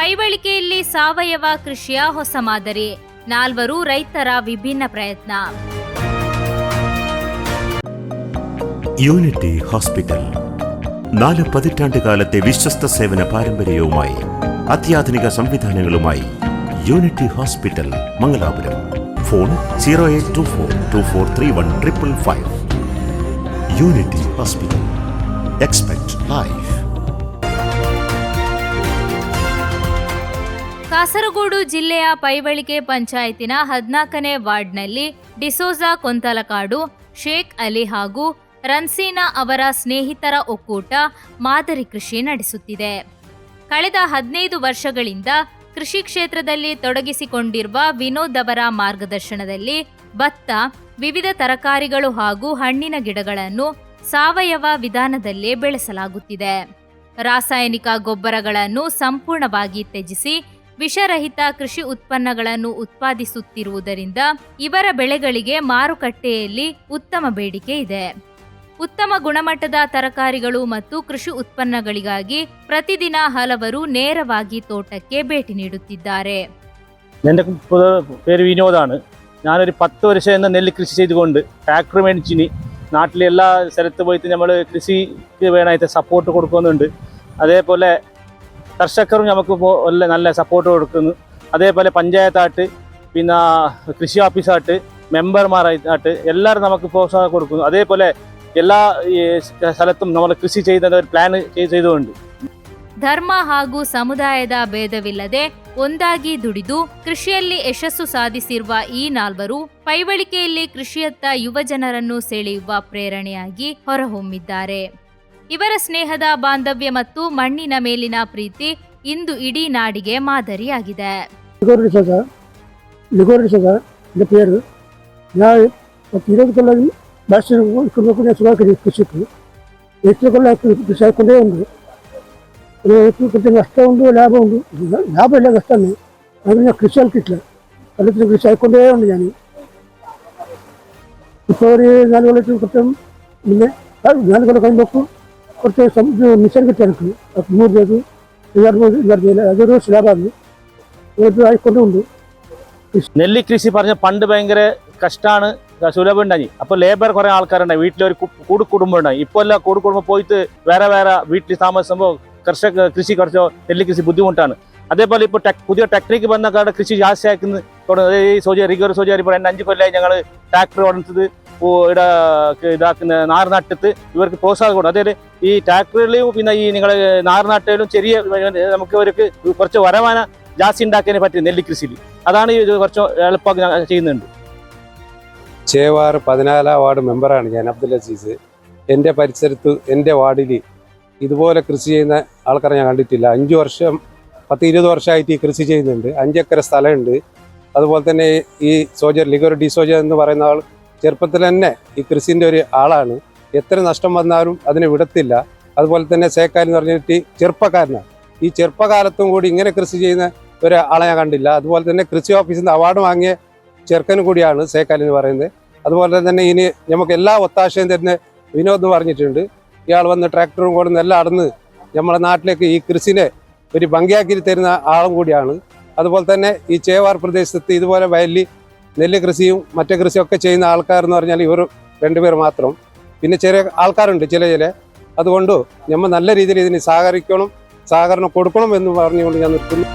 ಪೈವಳಿಕೆಯಲ್ಲಿ ಸಾವಯವ ಕೃಷಿಯ ಹೊಸ ಮಾದರಿ, 4 ರೈತರ ವಿಭಿನ್ನ ಪ್ರಯತ್ನ. യൂണിറ്റി ഹോസ്പിറ്റൽ 4 പതിറ്റാണ്ടുകാലത്തെ വിശ്വസ്ത സേവന പാരമ്പര്യവുമായി അത്യാധുനിക സംവിധാനങ്ങളുമായി Unity Hospital Mangalore. Phone 0824243155. Unity Hospital. Expect life. Kasaragod ಜಿಲ್ಲೆಯ ಪೈವಳಿಕೆ ಪಂಚಾಯತಿನ 14ನೇ ವಾರ್ಡ್ನಲ್ಲಿ ಡಿಸೋಜಾ ಕೊಂತಲಕಾಡು, ಶೇಖ್ ಅಲಿ ಹಾಗೂ ರನ್ಸೀನಾ ಅವರ ಸ್ನೇಹಿತರ ಒಕ್ಕೂಟ ಮಾದರಿ ಕೃಷಿ ನಡೆಸುತ್ತಿದೆ. ಕಳೆದ 15 ವರ್ಷಗಳಿಂದ ಕೃಷಿ ಕ್ಷೇತ್ರದಲ್ಲಿ ತೊಡಗಿಸಿಕೊಂಡಿರುವ ವಿನೋದ್ ಅವರ ಮಾರ್ಗದರ್ಶನದಲ್ಲಿ ಭತ್ತ, ವಿವಿಧ ತರಕಾರಿಗಳು ಹಾಗೂ ಹಣ್ಣಿನ ಗಿಡಗಳನ್ನು ಸಾವಯವ ವಿಧಾನದಲ್ಲೇ ಬೆಳೆಸಲಾಗುತ್ತಿದೆ. ರಾಸಾಯನಿಕ ಗೊಬ್ಬರಗಳನ್ನು ಸಂಪೂರ್ಣವಾಗಿ ತ್ಯಜಿಸಿ ವಿಷರಹಿತ ಕೃಷಿ ಉತ್ಪನ್ನಗಳನ್ನು ಉತ್ಪಾದಿಸುತ್ತಿರುವುದರಿಂದ ಇವರ ಬೆಳೆಗಳಿಗೆ ಮಾರುಕಟ್ಟೆಯಲ್ಲಿ ಉತ್ತಮ ಬೇಡಿಕೆ ಇದೆ. ಉತ್ತಮ ಗುಣಮಟ್ಟದ തരകാരിಗಳು ಮತ್ತು ಕೃಷಿ ഉത്പന്നಗಳಿಗಾಗಿ ಪ್ರತಿದಿನ ಹಲವರು ನೇರವಾಗಿ ತೋಟಕ್ಕೆ ಭೇಟಿ ನೀಡುತ್ತಿದ್ದಾರೆ. എൻ്റെ പേര് വിനോദാണ്. ഞാനൊരു 10 വർഷം നെല്ല് കൃഷി ചെയ്തുകൊണ്ട് ട്രാക്ടർ മേടിച്ചിനി നാട്ടിലെ എല്ലാ സ്ഥലത്ത് പോയിട്ട് നമ്മൾ കൃഷിക്ക് വേണമായിട്ട് സപ്പോർട്ട് കൊടുക്കുന്നുണ്ട്. അതേപോലെ കർഷകരും നമുക്ക് നല്ല സപ്പോർട്ട് കൊടുക്കുന്നു. അതേപോലെ പഞ്ചായത്തായിട്ട് പിന്നെ കൃഷി ഓഫീസായിട്ട് മെമ്പർമാരായിട്ട് എല്ലാവരും നമുക്ക് പ്രോത്സാഹനം കൊടുക്കുന്നു. അതേപോലെ ಎಲ್ಲ ಸ್ಥಳത്തും നമ്മൾ ಕೃಷಿ ചെയ്ത ഒരു ಪ್ಲಾನ್ ചെയ്തുകൊണ്ട് ಧರ್ಮ ಹಾಗೂ ಸಮುದಾಯದ ಭೇದವಿಲ್ಲದೆ ಒಂದಾಗಿ ದುಡಿದು ಕೃಷಿಯಲ್ಲಿ ಯಶಸ್ಸು ಸಾಧಿಸಿರುವ ಈ 4 ಪೈವಳಿಕೆಯಲ್ಲಿ ಕೃಷಿಯತ್ತ ಯುವ ಜನರನ್ನು ಸೆಳೆಯುವ ಪ್ರೇರಣೆಯಾಗಿ ಹೊರಹೊಮ್ಮಿದ್ದಾರೆ. ಇವರ ಸ್ನೇಹದ ಬಾಂಧವ್ಯ ಮತ್ತು ಮಣ್ಣಿನ ಮೇಲಿನ ಪ್ರೀತಿ ಇಂದು ಇಡೀ ನಾಡಿಗೆ ಮಾದರಿಯಾಗಿದೆ. ಕೃಷಿಕು ಎಷ್ಟು ಕೃಷಿ ಹಾಕೊಂಡೇ ಉಂಟು. కొంచెం నష్టం ఉంది, లాభం ఉంది. లాభం ಇಲ್ಲ కష్టాన్ని అందులో కృషి అనికిట్ల అందులో కృషి ಹಾಕೊಂಡೇ ഉണ്ട്. ഞാൻ ഇപ്പോൾ ഒരു 4 കൊല്ലത്തിന് കുറച്ചും മുന്നേ 4 കൊല്ലം കഴിയുമ്പോൾ കുറച്ച് മിഷൻ കിട്ടി എനിക്ക് 3 രൂപ 2 അതൊരു ലാഭമാണ് ആയിക്കൊണ്ടുണ്ട്. നെല്ല് കൃഷി പറഞ്ഞ പണ്ട് ഭയങ്കര കഷ്ടമാണ്, സുലഭം ഉണ്ടായി. അപ്പോൾ ലേബർ കുറേ ആൾക്കാരുണ്ടായി, വീട്ടിലൊരു കൂട് കുടുംബം ഉണ്ടായി. ഇപ്പോൾ എല്ലാം കൂട് കുടുംബം പോയിട്ട് വേറെ വീട്ടിൽ താമസിക്കുമ്പോൾ കൃഷി കുറച്ച് നെല്ല് കൃഷി ബുദ്ധിമുട്ടാണ്. അതേപോലെ ഇപ്പോൾ പുതിയ ടെക്നിക്ക് വന്ന കാലത്ത് കൃഷി ജാസ്തിയാക്കുന്ന ഈ റിഗർ സോജറി ഇപ്പോൾ 5 കൊല്ലമായി ഞങ്ങൾ ട്രാക്ടർ ഓടുന്നത് ഇവിടെ ഇതാക്കുന്ന നാർ നട്ടിട്ട് ഇവർക്ക് പ്രോത്സാഹനം കൊടുക്കും. അതായത് ഈ ട്രാക്ടറിലും പിന്നെ ഈ നിങ്ങൾ നാർ നട്ടയിലും ചെറിയ നമുക്ക് ഇവർക്ക് കുറച്ച് വരുമാന ജാസ്തി ഉണ്ടാക്കാൻ പറ്റും നെല്ല് കൃഷിയിൽ. അതാണ് കുറച്ച് എളുപ്പമാക്കി ചെയ്യുന്നുണ്ട്. ചേവാർ 14 വാർഡ് മെമ്പറാണ് ഞാൻ, അബ്ദുൽ അസീസ്. എൻ്റെ പരിസരത്ത് എൻ്റെ വാർഡിൽ ഇതുപോലെ കൃഷി ചെയ്യുന്ന ആൾക്കാരെ ഞാൻ കണ്ടിട്ടില്ല. 5 വർഷം 10-20 വർഷമായിട്ട് ഈ കൃഷി ചെയ്യുന്നുണ്ട്. 5 ഏക്കർ സ്ഥലമുണ്ട്. അതുപോലെ തന്നെ ഈ ലിഗോർ ഡിസോജ എന്ന് പറയുന്ന ആൾ ചെറുപ്പത്തിൽ തന്നെ ഈ കൃഷിൻ്റെ ഒരു ആളാണ്. എത്ര നഷ്ടം വന്നാലും അതിനെ വിടത്തില്ല. അതുപോലെ തന്നെ സേക്കാരി എന്ന് പറഞ്ഞിട്ട് ചെറുപ്പക്കാരനാണ്. ഈ ചെറുപ്പകാലത്തും കൂടി ഇങ്ങനെ കൃഷി ചെയ്യുന്ന ഒരാളെ ഞാൻ കണ്ടില്ല. അതുപോലെ തന്നെ കൃഷി ഓഫീസിൽ നിന്ന് അവാർഡ് വാങ്ങിയ ചെറുക്കനും കൂടിയാണ് സേക്കാരി എന്ന് പറയുന്നത്. അതുപോലെ തന്നെ ഇനി നമുക്ക് എല്ലാ ഒത്താശയും തരുന്ന വിനോദ് എന്ന് പറഞ്ഞിട്ടുണ്ട്. ഇയാൾ വന്ന് ട്രാക്ടറും കൊടുന്ന് എല്ലാം അടന്ന് നമ്മുടെ നാട്ടിലേക്ക് ഈ കൃഷിനെ ഒരു ഭംഗിയാക്കി തരുന്ന ആളും കൂടിയാണ്. അതുപോലെ തന്നെ ഈ ചേവാർ പ്രദേശത്ത് ഇതുപോലെ വയലിൽ നെല്ല് കൃഷിയും മറ്റു കൃഷിയൊക്കെ ചെയ്യുന്ന ആൾക്കാരെന്ന് പറഞ്ഞാൽ ഇവർ 2 പേർ മാത്രം. പിന്നെ ചെറിയ ആൾക്കാരുണ്ട് ചില. അതുകൊണ്ട് നമ്മൾ നല്ല രീതിയിൽ ഇതിന് സഹകരണം കൊടുക്കണം എന്ന് പറഞ്ഞുകൊണ്ട് ഞാൻ നിർത്തുന്നു.